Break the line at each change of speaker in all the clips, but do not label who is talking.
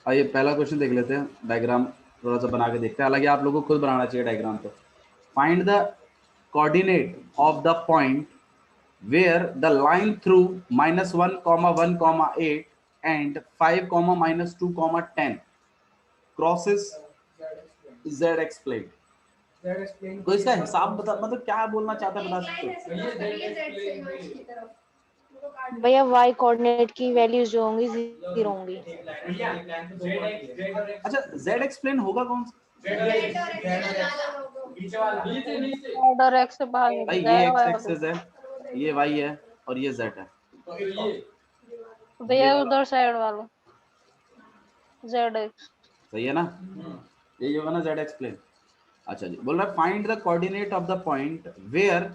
आइए पहला क्वेश्चन देख लेते हैं, डायग्राम थोड़ा सा बना के देखते हैं, हालांकि आप लोगों को खुद बनाना चाहिए डायग्राम। तो find the coordinate of the point where the line through -1, 1, 8 and 5, -2, 10 crosses z X plane. तो इसका हिसाब बता, मतलब क्या बोलना चाहता है बता सकते हो?
भैया y कोऑर्डिनेट की वैल्यूज जो होंगी 0 होंगी।
अच्छा z एक्सप्लेन होगा कौन सा?
z और x से भाग
भाई ये
जाएगा
x
y और
एक्सेस है, ये y है और ये z है।
भैया उधर साइड वालों zx।
सही है ना? यही होगा ना z एक्सप्लेन। अच्छा जी, बोल रहा है find the coordinate of the point where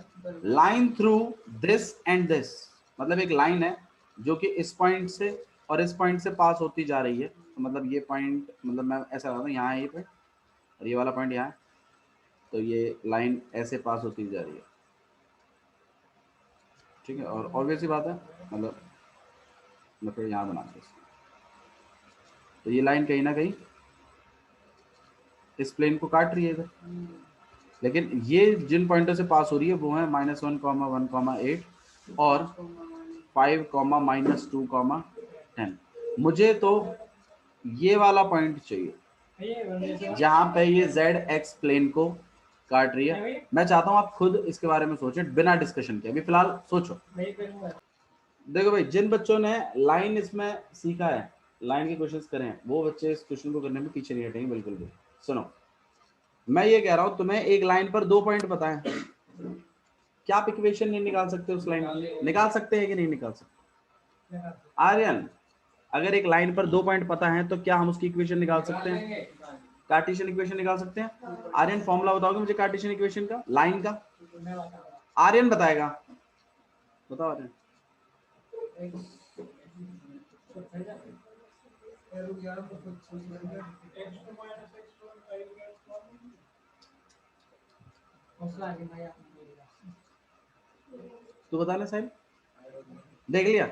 line through this and this. मतलब एक लाइन है जो कि इस पॉइंट से और इस पॉइंट से पास होती जा रही है। तो मतलब ये पॉइंट, मतलब मैं ऐसा लगा यहाँ है ये पॉइंट और ये वाला पॉइंट यहाँ है, तो ये लाइन ऐसे पास होती जा रही है। ठीक है, और ऑब्वियस सी बात है, मतलब मैं फिर यहाँ बनाते हैं, तो ये लाइन कहीं ना कहीं इस प्लेन को काट रही है इधर, लेकिन ये जिन पॉइंटों से पास हो रही है वो है -1, 1, 8 और 5, -2, 10। मुझे तो ये वाला पॉइंट चाहिए जहां पे ये z x प्लेन को काट रही है। मैं चाहता हूं आप खुद इसके बारे में सोचें बिना डिस्कशन के, अभी फिलहाल सोचो। देखो भाई, जिन बच्चों ने लाइन इसमें सीखा है, लाइन के क्वेश्चंस करे हैं, वो बच्चे इस क्वेश्चन को करने में पीछे नहीं हटेंगे बिल्कुल भी। सुनो, मैं ये कह रहा हूं तुम्हें एक लाइन पर 2 पॉइंट पता है, क्या आप इक्वेशन नहीं निकाल सकते उस लाइन की? निकाल सकते हैं कि नहीं निकाल सकते? आर्यन, अगर एक लाइन पर 2 पॉइंट पता है तो क्या हम उसकी इक्वेशन निकाल सकते हैं? कार्टेशियन इक्वेशन निकाल सकते हैं? आर्यन फॉर्मूला बताओगे मुझे कार्टेशियन इक्वेशन का, लाइन का? आर्यन बताएगा, बताओ आर्यन। तो बताना साहिब, देख लिया?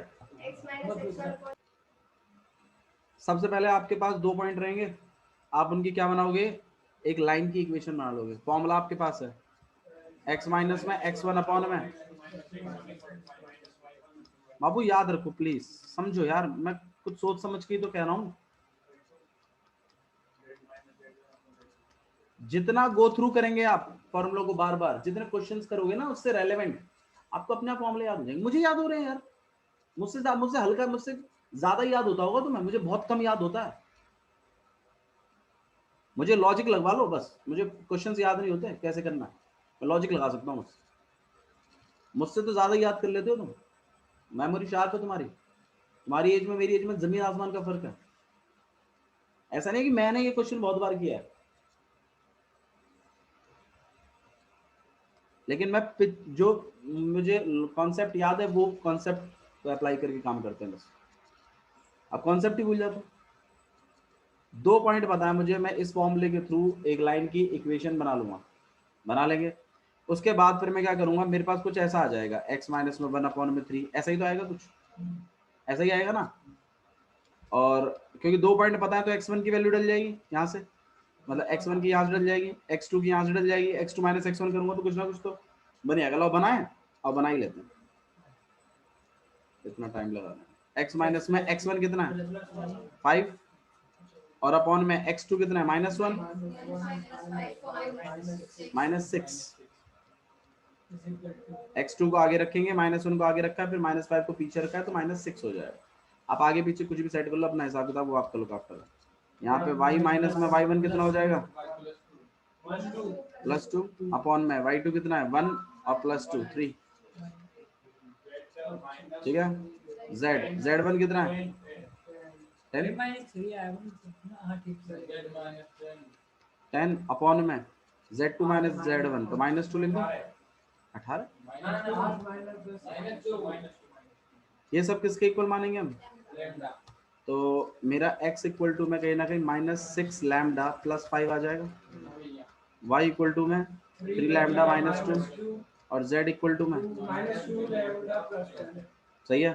सबसे पहले आपके पास 2 पॉइंट रहेंगे, आप उनकी क्या बनाओगे? एक लाइन की इक्वेशन बना लोगे। फॉर्मूला आपके पास है x माइनस में x1 अपॉन में, बाबू याद रखो प्लीज, समझो यार, मैं कुछ सोच समझ के ही तो कह रहा हूं। जितना गो थ्रू करेंगे आप फॉर्मूला को बार बार, जितने क्वेश्चंस करोगे ना उससे रेलेवेंट, आपको अपने आप फॉर्मूले याद हो जाएंगे। मुझे याद हो रहे हैं यार, मुझसे हल्का, मुझसे ज्यादा याद होता होगा तुम्हें, मुझे बहुत कम याद होता है। मुझे लॉजिक लगवा लो बस, मुझे क्वेश्चंस याद नहीं होते कैसे करना है, मैं लॉजिक लगा सकता हूँ। मुझसे तो ज्यादा याद कर लेते हो तुम, मेमोरी शार्प है तुम्हारी। तुम्हारी एज में मेरी एज में जमीन आसमान का फर्क है। ऐसा नहीं कि मैंने ये क्वेश्चन बहुत बार किया है, लेकिन मैं जो मुझे कॉन्सेप्ट याद है वो कॉन्सेप्ट को अप्लाई करके काम करते हैं बस। अब कॉन्सेप्ट ही भूल जाता हूँ। 2 पॉइंट पता है मुझे, मैं इस फॉर्मूले के थ्रू एक लाइन की इक्वेशन बना लूंगा, बना लेंगे। उसके बाद फिर मैं क्या करूंगा, मेरे पास कुछ ऐसा आ जाएगा x माइनस में 1/3, ऐसा ही तो आएगा कुछ, ऐसा ही आएगा ना। और क्योंकि 2 पॉइंट पता है तो x1 की वैल्यू डल जाएगी यहाँ से, मतलब x1 की यहाँ से डल जाएगी, x2 की यहाँ से डल जाएगी, x2 माइनस x1 करूंगा तो कुछ ना कुछ तो बनेगा। लो बनाए और बना ही लेते हैं, इतना टाइम लगा है। x माइनस में x1 कितना है 5 और अपॉन में x2 कितना है -1 -6। x2 को आगे रखेंगे, -1 को आगे रखा है, फिर -5 को पीछे रखा है, तो -6 हो जाएगा। आप आगे पीछे कुछ भी सेट कर लो, अपना हिसाब किताब वो आपका लुक आफ्टर है। यहाँ पे y माइनस में y1 कितना हो जाएगा +2 अपॉन में y2 कितना है 1 और +2 3। ठीक है, z1 कितना है 10 अपॉन में z2 माइनस z1 तो -2 लिख दो 18। ये सब किसके इक्वल मानेंगे हम? तो मेरा x इक्वल टू में कहीं ना कहीं -6 लैम्डा +5 आ जाएगा, y इक्वल टू में 3 लैम्डा -2 और z इक्वल टू में, सही है।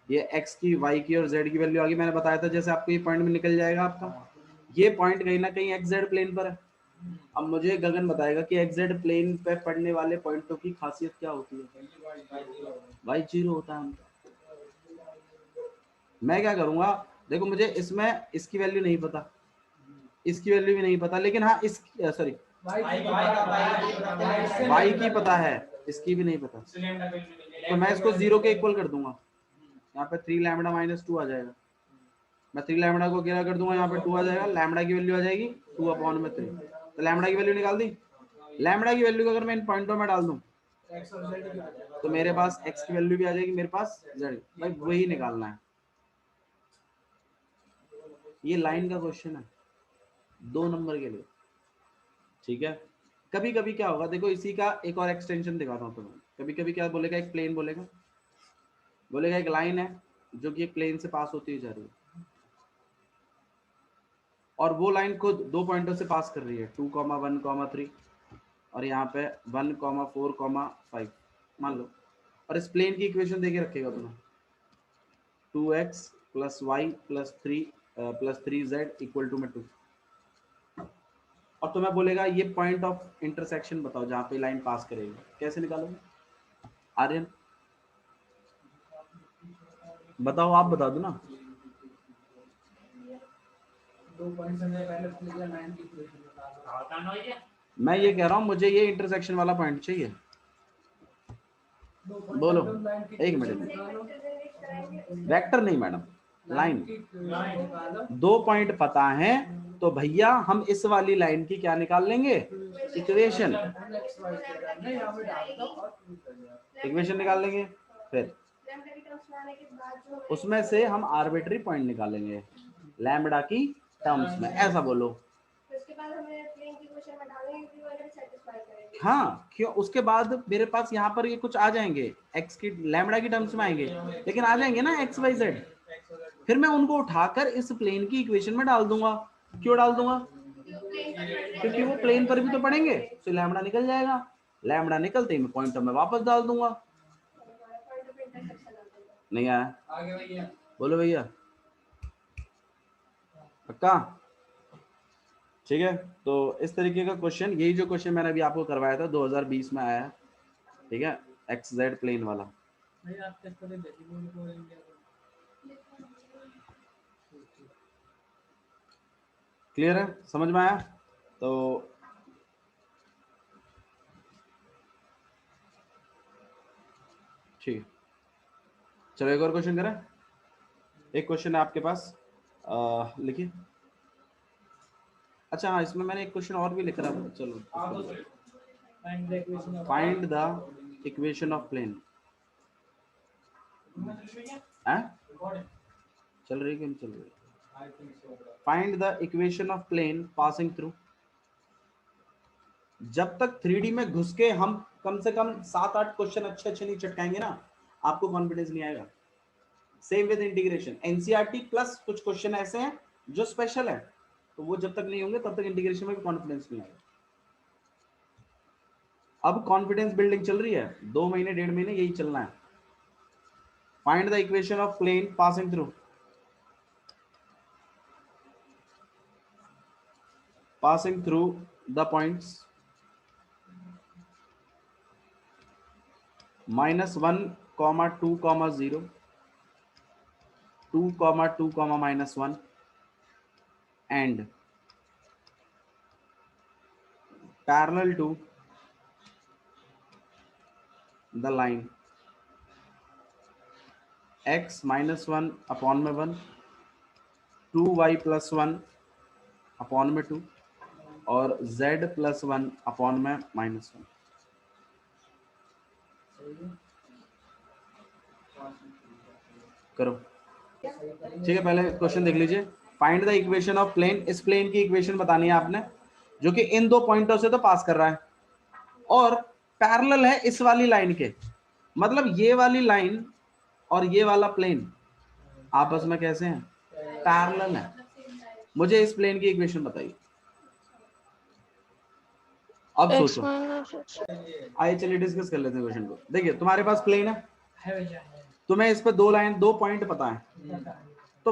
ये x की, y की और z की वैल्यू आ गई। मैंने बताया था जैसे आपको ये पॉइंट में निकल जाएगा आपका, ये पॉइंट कहीं ना कहीं xz प्लेन पर है। अब मुझे गगन बताएगा कि xz प्लेन पे पड़ने वाले पॉइंटों की खासियत क्या होती है। y 0 होता है उनका। मैं क्या करूंगा, देखो मुझे इसमें इसकी वैल्यू नहीं पता, इसकी वैल्यू भी नहीं पता, लेकिन हाँ इस सॉरी y की पता है, इसकी भी नहीं पता, तो मैं इसको 0 के इक्वल कर दूंगा। यहाँ पे 3 लैम्बडा माइनस 2 आ जाएगा। मैं 3 लैम्बडा को क्या कर दूंगा, यहाँ पे 2 आ जाएगा, लैम्बडा की वैल्यू आ जाएगी 2/3। तो लैम्बडा की वैल्यू निकाल दी। लैम्बडा की वैल्यू को अगर मैं इन पॉइंटों में डाल दूं तो मेरे पास x की वैल्यू भी आ जाएगी, मेरे पास z। भाई वही निकालना है, ये लाइन का क्वेश्चन है 2 नंबर के लिए, ठीक है। कभी कभी क्या होगा, देखो इसी का एक और एक्सटेंशन दिखाता हूँ तुम्हें। कभी कभी क्या बोलेगा, एक प्लेन बोलेगा, बोलेगा एक लाइन है जो कि एक प्लेन से पास होती जा रही है, और वो लाइन खुद 2 पॉइंटों से पास कर रही है, 2,1,3 और यहाँ पे 1,4,5 मान लो। और इस प्लेन की इक्वेशन देके रखेगा तुम्हें 2x + y + 3z = 2, और तुम्हें बोलेगा ये पॉइंट ऑफ इंटरसेक्शन बताओ जहाँ पे लाइन पास करेगी। कैसे निकालोगे आर्यन, बताओ, आप बता दो ना।
2 पॉइंट से पहले लाइन की इक्वेशन बता दो।
मैं ये कह रहा हूँ मुझे ये इंटरसेक्शन वाला पॉइंट चाहिए। बोलो, एक मिनट, वेक्टर नहीं मैडम, लाइन। 2 पॉइंट पता है तो भैया हम इस वाली लाइन की क्या निकाल लेंगे, इक्वेशन। इक्वेशन निकाल लेंगे, फिर उसमें से हम आर्बिट्री पॉइंट निकालेंगे लैम्बडा की टर्म्स में, ऐसा बोलो।
उसके बाद हमें प्लेन की इक्वेशन में डालेंगे कि वो अगर सेटिस्फाई करेंगे।
हाँ, क्यों, उसके बाद मेरे पास यहाँ पर ये कुछ आ जाएंगे, x की लैम्बडा की टर्म्स में आएंगे, लेकिन आ जाएंगे ना x y z, फिर मैं उनको उठाकर इस प्लेन की इक्वेशन में डाल दूंगा। क्यों डाल दूंगा, क्योंकि वो प्लेन पर भी तो पढ़ेंगे, तो लैम्बडा निकल जाएगा। लैम्बडा निकलते ही मैं पॉइंट में वापस डाल दूंगा। नहीं आया, बोलो भैया, पक्का, ठीक है। तो इस तरीके का क्वेश्चन, यही जो क्वेश्चन मैंने अभी आपको करवाया था 2020 में आया है, ठीक है, XZ प्लेन वाला। क्लियर है, समझ में आया? तो ठीक, चलो एक और क्वेश्चन करें। एक क्वेश्चन है आपके पास, लिखिए। अच्छा हाँ, इसमें मैंने एक क्वेश्चन और भी लिख रहा था, चलो। Find the equation of plane, चल रही है, चल रही। Find the equation of plane passing through. जब तक 3D में घुस के हम कम से कम 7-8 क्वेश्चन अच्छे अच्छे नहीं चटकाएंगे ना, आपको कॉन्फिडेंस नहीं आएगा। Same with integration, NCERT plus कुछ क्वेश्चन ऐसे हैं जो स्पेशल है, तो वो जब तक नहीं होंगे तब तक इंटीग्रेशन में भी कॉन्फिडेंस नहीं आएगा। अब कॉन्फिडेंस बिल्डिंग चल रही है, 2 महीने 1.5 महीने यही चलना है। Find the equation of plane passing through, passing through the points -1, 2, 0, 2, 2, -1 and parallel to the line x -1 upon में 1, 2y + 1 upon में 2 और z + 1 upon में -1। करो, ठीक है। पहले क्वेश्चन देख लीजिए। Find the equation of plane, इस प्लेन की इक्वेशन बतानी है आपने, जो कि इन 2 पॉइंटों से तो पास कर रहा है और पैरेलल है इस वाली लाइन के, मतलब ये वाली लाइन और ये वाला प्लेन आपस में कैसे हैं, पैरेलल है। मुझे इस प्लेन की इक्वेशन बताइए। अब सोचो, आइए चलिए डिस्कस कर लेते हैं क्वेश्चन को। देखिए तुम्हारे पास प्लेन है, तुम्हें इस पे दो पॉइंट पता है, तो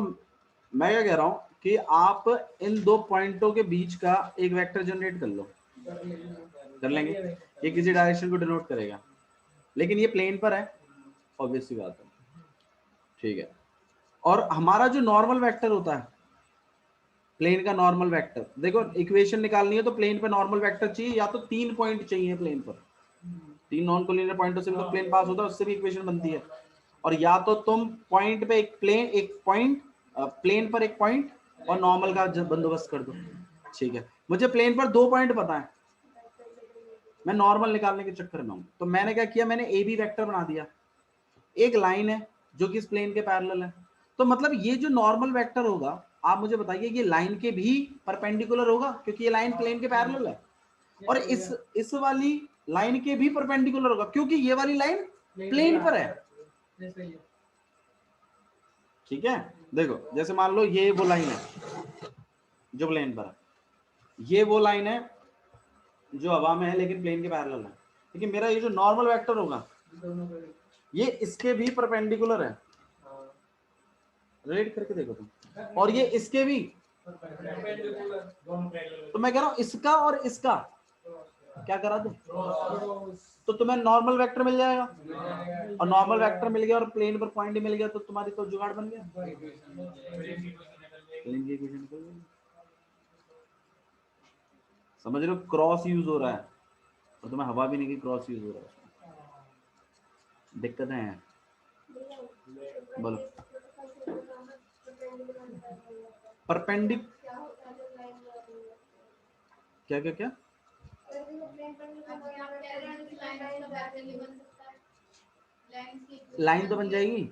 मैं क्या कह रहा हूँ कि आप इन दो पॉइंटों के बीच का एक वेक्टर जनरेट कर लो, कर लेंगे, ये किसी डायरेक्शन को डिनोट करेगा, लेकिन ये प्लेन पर है, ऑब्वियस सी बात है, ठीक है। और हमारा जो नॉर्मल वेक्टर होता है, प्लेन का नॉर्मल वेक्टर, देखो इक्वेशन निकालनी है तो प्लेन पे नॉर्मल वेक्टर चाहिए, या तो 3 पॉइंट चाहिए प्लेन पर, 3 नॉन कोलिनियर पॉइंटों से भी तो प्लेन पास होता है, उससे भी इक्वेशन बनती है। और या तो तुम पॉइंट पे एक पॉइंट प्लेन पर एक पॉइंट और नॉर्मल का बंदोबस्त कर दो, ठीक है। मुझे प्लेन पर 2 पॉइंट पता है, मैं नॉर्मल निकालने के चक्कर में हूं, तो मैंने क्या किया, मैंने ए बी वेक्टर बना दिया, एक लाइन है जो कि इस प्लेन के पैरेलल है, तो मतलब ये जो नॉर्मल वेक्टर होगा, आप मुझे बताइए ये लाइन के भी परपेंडिकुलर होगा, क्योंकि ये लाइन प्लेन के पैरेलल है, और इस वाली लाइन के भी परपेंडिकुलर होगा, क्योंकि ये वाली लाइन प्लेन पर है, ठीक है। देखो जैसे मान लो ये वो लाइन है जो प्लेन पर है, ये वो लाइन है जो हवा में है लेकिन प्लेन के पैरेलल है, लेकिन मेरा ये जो नॉर्मल वेक्टर होगा ये इसके भी परपेंडिकुलर है, रेड करके देखो तुम, और ये इसके भी, तो मैं कह रहा हूं इसका और इसका क्या करा दो, तो तुम्हें नॉर्मल वेक्टर मिल जाएगा, और नॉर्मल वेक्टर मिल गया और प्लेन पर पॉइंट मिल गया, तो तुम्हारी तो जुगाड़ बन गया, प्लेन की इक्वेशन निकल गई। समझ रहे हो, क्रॉस यूज हो रहा है और तुम्हें हवा भी नहीं की क्रॉस यूज हो रहा है, दिक्कतें हैं, बोलो। परपेंडिक क्या क्या क्या लाइन तो बन जाएगी,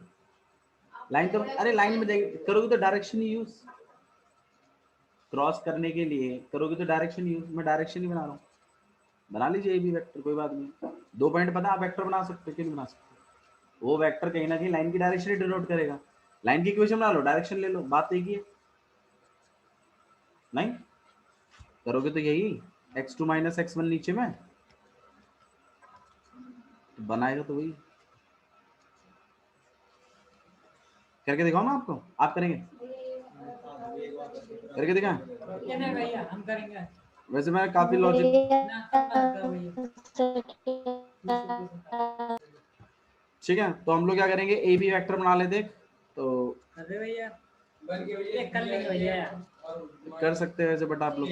लाइन तो, अरे लाइन बन जाएगी, करोगे तो डायरेक्शन ही यूज, क्रॉस करने के लिए करोगे तो डायरेक्शन यूज, मैं डायरेक्शन ही बना रहा हूँ, बना लीजिए भी वेक्टर, कोई बात नहीं, 2 पॉइंट पता, आप वेक्टर बना सकते हो, क्यों नहीं बना सकते, वो वेक्टर कहीं ना कहीं लाइन की डायरेक्शन ही डिनोट करेगा, लाइन की इक्वेशन बना लो, डायरेक्शन ले लो, बात एक ही है, नहीं करोगे तो यही x2 - x1 नीचे में तो बनाएगा, तो वही करके दिखाओ ना आपको, आप करेंगे, करके दिखा,
भैया हम करेंगे,
वैसे मैं काफी लॉजिक, ठीक है। तो हम लोग क्या करेंगे, ए बी वेक्टर बना लेते, तो
भैया कर लेंगे भैया,
कर सकते हैं वैसे, बट आप लोग,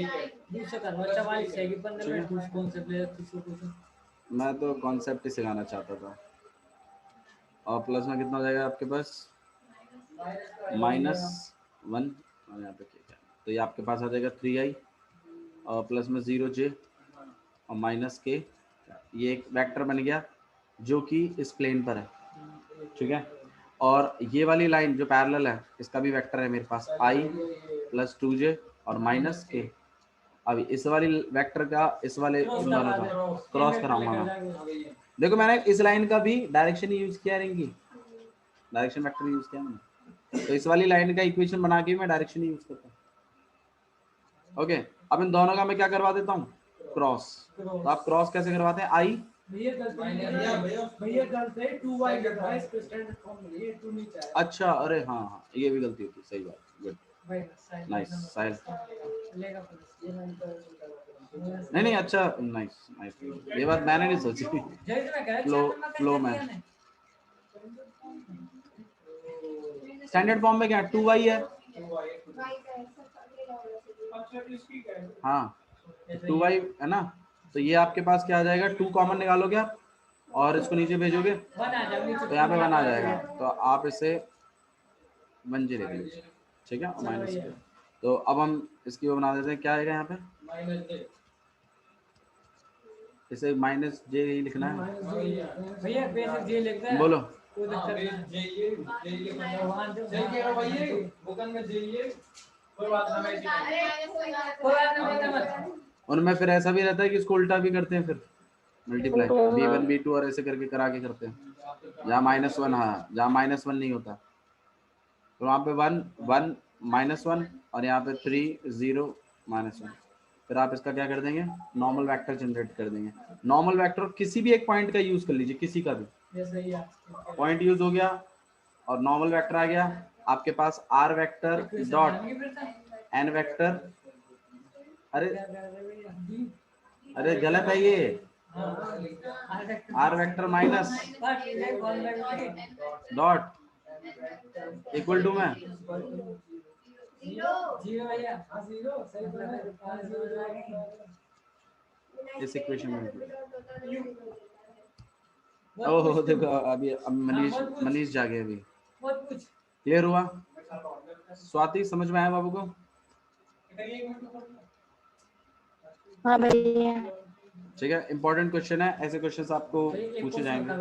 मैं तो कॉन्सेप्ट ही सिखाना चाहता था, और प्लस में कितना हो जाएगा आपके पास, -1, और यहाँ पे क्या, तो ये आपके पास आ जाएगा 3i, और प्लस में 0j और -k, ये एक वेक्टर बन गया जो कि इस प्लेन पर है, ठीक है। और ये वाली लाइन जो पैरेलल है, इसका भी वेक्टर है मेरे पास, i + 2j और -k। अभी इस वाली वेक्टर का इस वाले इन दोनों का क्रॉस कराऊंगा मैं, देखो मैंने इस लाइन का भी डायरेक्शन यूज किया, रहेंगी डायरेक्शन वेक्टर यूज किया मैंने, तो इस वाली लाइन का इक्वेशन बना के मैं डायरेक्शन यूज करता हूँ, ओके। अब इन दोनों का मैं क्या करवा देता हूँ, क्रॉस, तो आप क्रॉस कैसे करवाते हैं, i, अच्छा, अरे हाँ हाँ ये भी गलती होती है, सही बात, गुड, नाइस साहिल, नहीं अच्छा, नाइस नाइस, ये बात मैंने नहीं सोची, फ्लो में स्टैंडर्ड फॉर्म में क्या 2y है, हाँ 2y है ना, तो ये आपके पास क्या आ जाएगा, 2 कॉमन निकालोगे आप और इसको नीचे भेजोगे तो यहाँ पे 1 आ जाएगा, तो आप इसे 1j लिख लीजिए, ठीक है, और माइनस के, तो अब हम इसकी वो बना देते हैं, क्या आएगा यहाँ पे, इसे -j ही लिखना है, बोलो, उनमें फिर ऐसा भी रहता है कि इसको उल्टा भी करते हैं, फिर मल्टीप्लाई b1 b2 और ऐसे करके करा के करते हैं, जहाँ -1, हाँ जहाँ -1 नहीं होता, तो वहाँ पे 1 1 -1 और यहाँ पे 3 0 -1, फिर आप इसका क्या कर देंगे, नॉर्मल वेक्टर जनरेट कर देंगे, नॉर्मल वेक्टर किसी भी एक पॉइंट का यूज कर लीजिए, किसी का भी पॉइंट यूज हो गया, और नॉर्मल वेक्टर आ गया आपके पास R vector dot N vector, अरे गलत है ये, R vector minus dot equal to में इस इक्वेशन में। ओह देखो अभी अब मनीष जागे अभी। क्लियर हुआ? स्वाति समझ में आया बाबू को?
हाँ भैया।
ठीक है, इंपॉर्टेंट क्वेश्चन है, ऐसे क्वेश्चंस आपको पूछे जाएंगे।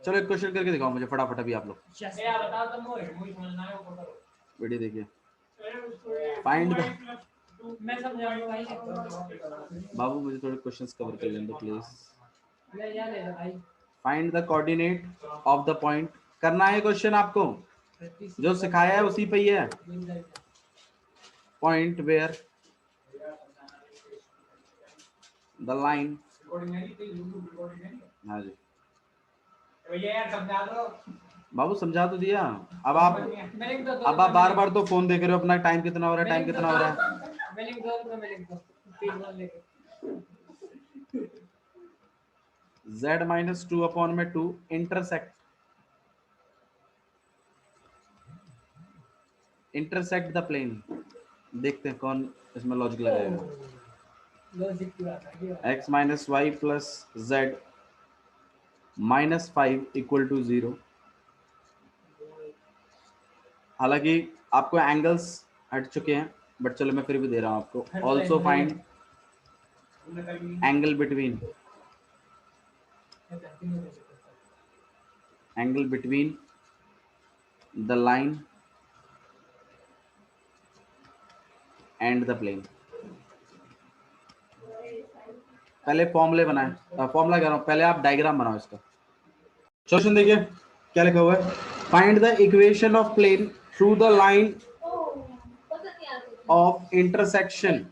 चलो एक क्वेश्चन करके दिखाओ मुझे फटाफट अभी आप लोग। वीडियो देखिए। फाइंड द, बाबू मुझे थोड़े क्वेश्चंस कवर कर लेंगे please. Find the coordinate of the point, करना है क्वेश्चन आपको, जो सिखाया है उसी पे ही है। पॉइंट वेयर द लाइन, हाँ जी बाबू समझा तो दिया। अब आप बार बार तो फोन देख रहे हो, अपना टाइम कितना हो रहा है, टाइम कितना हो रहा है। z माइनस 2 अपॉन में 2 इंटरसेक्ट द प्लेन। देखते हैं कौन इसमें लॉजिक लगाएगा। x minus Y plus Z minus 5 equal to 0। हालांकि आपको एंगल्स हट चुके हैं, बट चलो मैं फिर भी दे रहा हूं आपको। Also find angle between the line and the plane. पहले फॉर्मूले बनाए, फॉर्मूला कह रहा हूं, पहले आप डायग्राम बनाओ इसका। क्वेश्चन देखिए क्या लिखा हुआ है। Find the equation of plane through the line of intersection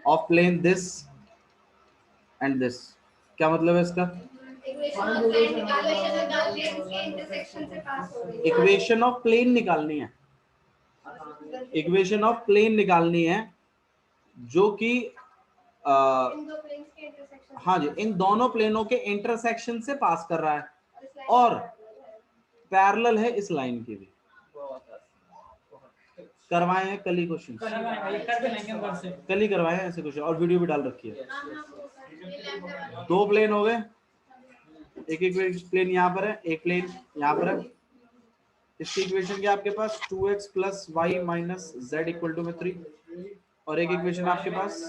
of plane this and this. क्या मतलब है इसका? इक्वेशन ऑफ प्लेन निकालनी है, इक्वेशन ऑफ प्लेन निकालनी है जो कि हाँ जी इन दोनों प्लेनों के इंटरसेक्शन से पास कर रहा है और पैरेलल है इस लाइन के भी। करवाए हैं कल ही क्वेश्चन, कल ही करवाए हैं ऐसे क्वेश्चन, और वीडियो भी डाल रखी है। दो प्लेन हो गए, एक प्लेन यहाँ पर है, एक प्लेन यहाँ पर है। इसकी इक्वेशन क्या आपके पास 2x plus Y minus Z equal to में 3, और एक इक्वेशन आपके पास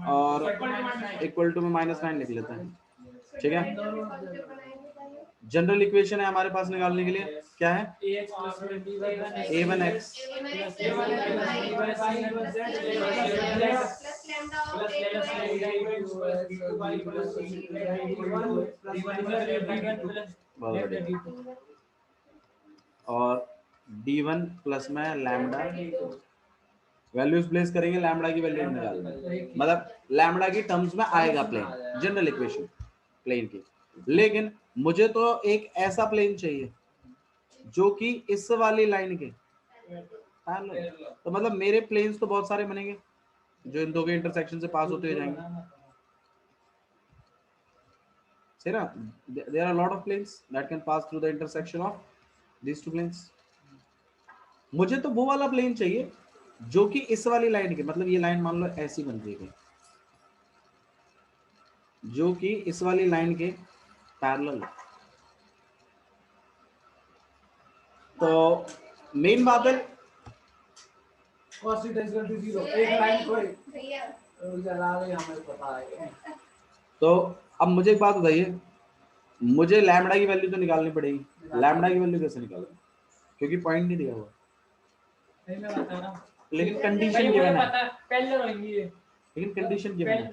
और इक्वल टू में -9 लिख लेते हैं। ठीक है, जनरल इक्वेशन है हमारे पास निकालने के लिए, क्या है a1x और d1 प्लस में लैम्डा। वैल्यूज प्लेस करेंगे, लैम्डा की वैल्यू निकालनी, मतलब लैम्डा की टर्म्स में आएगा प्लेन, जनरल इक्वेशन प्लेन की। लेकिन मुझे तो एक ऐसा प्लेन चाहिए जो कि इस वाली लाइन के तो मतलब मेरे प्लेन्स तो बहुत सारे बनेंगे जो इन दो के इंटरसेक्शन से पास होते हुए जाएंगे। See ना, there are a lot of planes that can pass through the intersection of these two planes. मुझे तो वो वाला प्लेन चाहिए जो कि इस वाली लाइन के, मतलब ये लाइन मान लो ऐसी बन रही है जो कि इस वाली लाइन के पैरेलल। तो मेन बात है एक लाइन कोई तो अब मुझे एक बात बताइए, मुझे लैम्डा की वैल्यू तो निकालनी पड़ेगी। लैम्डा की वैल्यू कैसे निकालूं, क्योंकि पॉइंट नहीं दिया हुआ, लेकिन कंडीशन गिवन है, लेकिन कंडीशन गिवन है।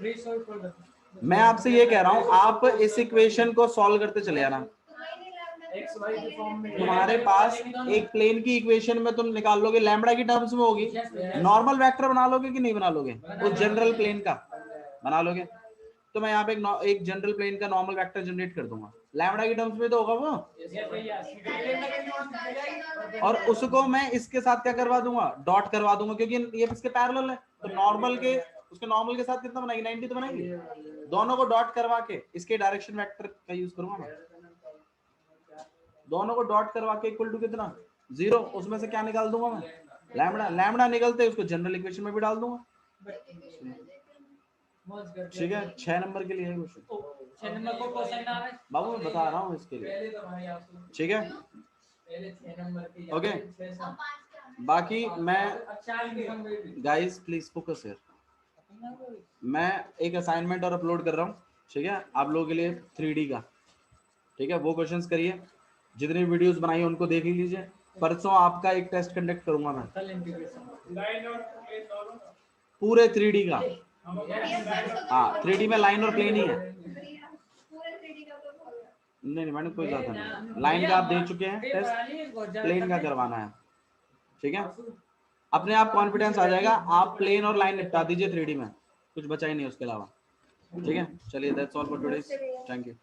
मैं आपसे ये कह रहा हूं, आप इस इक्वेशन को सॉल्व करते चले आना।
एक्स वाई के फॉर्म में
तुम्हारे पास एक प्लेन की इक्वेशन में तुम निकाल लोगे लैम्बडा की टर्म्स में होगी, नॉर्मल वेक्टर बना लोगे कि नहीं बना लोगे? उस जनरल प्लेन का बना लोगे। तो मैं यहाँ पे एक जनरल प्लेन का नॉर्मल वेक्टर जनरेट कर दूंगा, लैम्बडा की टर्म्स में तो होगा वो, और उसको मैं इसके साथ क्या करवा दूंगा, डॉट करवा दूंगा, क्योंकि ये इसके पैरेलल है। तो नॉर्मल के उसके नॉर्मल के साथ कितना बनाएगी, 90 तो बनाएगी। दोनों को डॉट करवा के इसके डायरेक्शन वेक्टर का यूज करूंगा मैं, दोनों को डॉट करवा के इक्वल टू कितना 0, उसमें से क्या निकाल दूंगा मैं, लैम्बडा। लैम्बडा निकलते उसको जनरल इक्वेशन में भी डाल दूंगा। ठीक है, 6 नंबर के लिए है क्वेश्चन।
6 नंबर को क्वेश्चन आ रहा है
बाबू मैं बता रहा हूँ इसके लिए,
पहले तो भाई आपको
ठीक है।
पहले 6 नंबर के
ओके, बाकी मैं गाइस प्लीज फोकस हियर, मैं एक असाइनमेंट और अपलोड कर रहा हूँ, ठीक है, आप लोगों के लिए 3D का, ठीक है। वो क्वेश्चंस करिए, जितनी वीडियोस बनाई है उनको देख लीजिए। परसों आपका एक टेस्ट कंडक्ट करूंगा मैं पूरे 3D का। हाँ 3D में लाइन और प्लेन ही है।
पूरे 3D का तो हो गया।
नहीं मैंने कोई ज्यादा नहीं, लाइन का आप दे चुके हैं टेस्ट, प्लेन का करवाना है, ठीक है। अपने आप कॉन्फिडेंस आ जाएगा, आप प्लेन और लाइन निपटा दीजिए 3D में, कुछ बचा ही नहीं उसके अलावा, ठीक है। चलिए that's all for today, thank you.